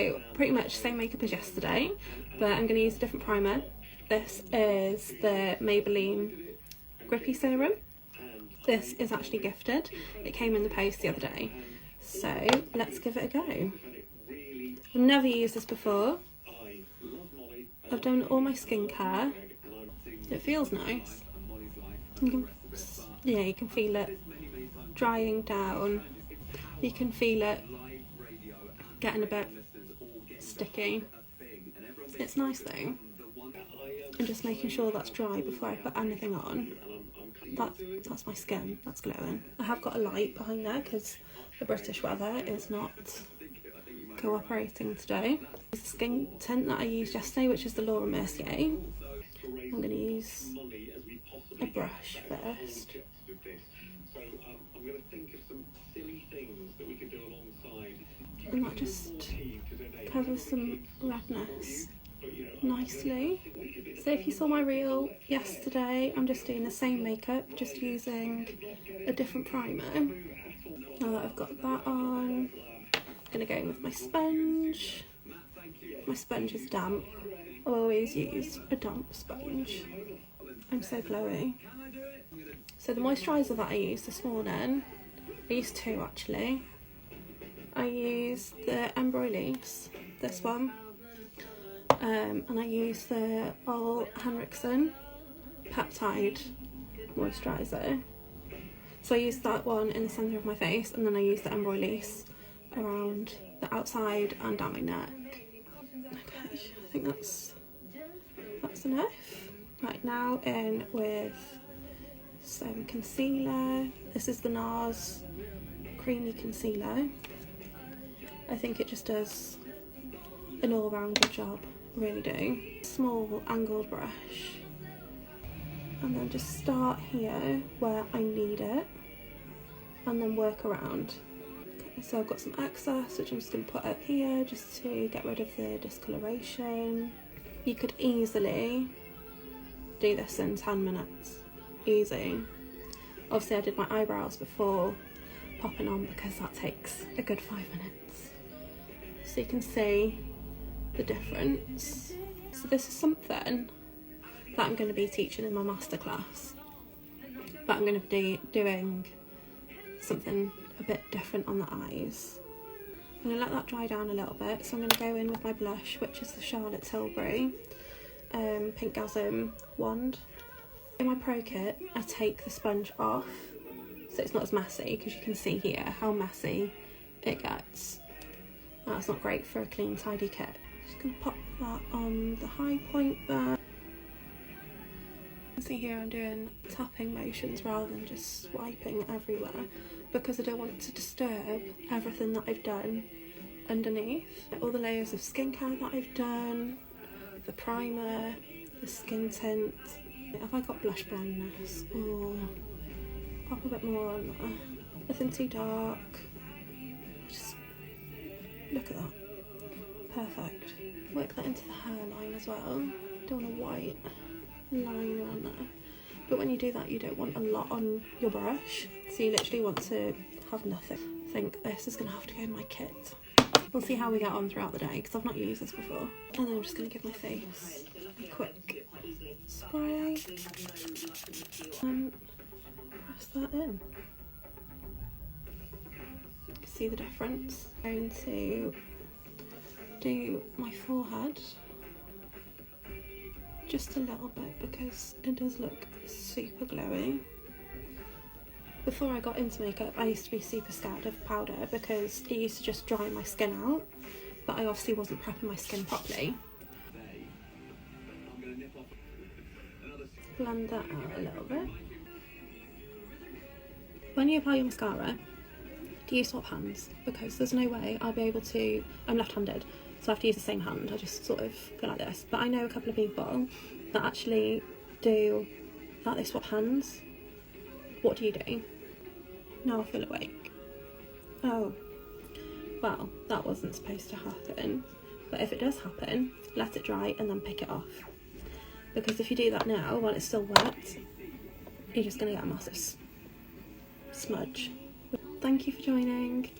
So pretty much same makeup as yesterday, but I'm going to use a different primer. This is the Maybelline Grippy serum. This is actually gifted. It came in the post the other day. So let's give it a go. I've never used this before. I've done all my skincare. It feels nice. You can feel it drying down. You can feel it getting a bit sticky. It's nice though. I'm just making sure that's dry before I put anything on. That's my skin, that's glowing. I have got a light behind there because the British weather is not cooperating today. The skin tint that I used yesterday, which is the Laura Mercier. I'm going to use a brush first. And that just covers some redness nicely. So if you saw my reel yesterday, I'm just doing the same makeup, just using a different primer. Now that I've got that on, I'm going to go in with my sponge. My sponge is damp. I'll always use a damp sponge. I'm so glowy. So the moisturiser that I used this morning, I used two actually. I used the Embroilise, this one, and I used the Ole Henriksen Peptide moisturiser. So I used that one in the centre of my face, and then I used the Embroilise around the outside and down my neck. Okay, I think that's enough. Right, now in with some concealer. This is the NARS Creamy Concealer. I think it just does an all-round good job, really do. Small angled brush, and then just start here where I need it, and then work around. Okay, so I've got some excess, which I'm just going to put up here just to get rid of the discoloration. You could easily do this in 10 minutes, easy. Obviously I did my eyebrows before popping on because that takes a good 5 minutes. So you can see the difference. So this is something that I'm going to be teaching in my masterclass, but I'm going to be doing something a bit different on the eyes. I'm going to let that dry down a little bit, so I'm going to go in with my blush, which is the Charlotte Tilbury Pink Gasm wand. In my pro kit, I take the sponge off so it's not as messy, because you can see here how messy it gets. That's not great for a clean, tidy kit. Just going to pop that on the high point there. You can see here I'm doing tapping motions rather than just swiping everywhere, because I don't want to disturb everything that I've done underneath. All the layers of skincare that I've done, the primer, the skin tint. Have I got blush blindness? Or pop a bit more on there. Nothing too dark. Just look at that. Perfect. Work that into the hairline as well. Don't want a white line around there. But when you do that, you don't want a lot on your brush. So you literally want to have nothing. I think this is going to have to go in my kit. We'll see how we get on throughout the day, because I've not used this before. And then I'm just going to give my face a quick spray and press that in. You can see the difference. I'm going to do my forehead just a little bit because it does look super glowy. Before I got into makeup, I used to be super scared of powder because it used to just dry my skin out, but I obviously wasn't prepping my skin properly. Blend that out a little bit. When you apply your mascara, do you swap hands? Because there's no way I'll be able to. I'm left-handed, so I have to use the same hand. I just sort of go like this. But I know a couple of people that actually do that, they swap hands. What do you do? Now I feel awake. Oh, well, that wasn't supposed to happen. But if it does happen, let it dry and then pick it off. Because if you do that now, while it's still wet, you're just going to get a massive smudge. Thank you for joining.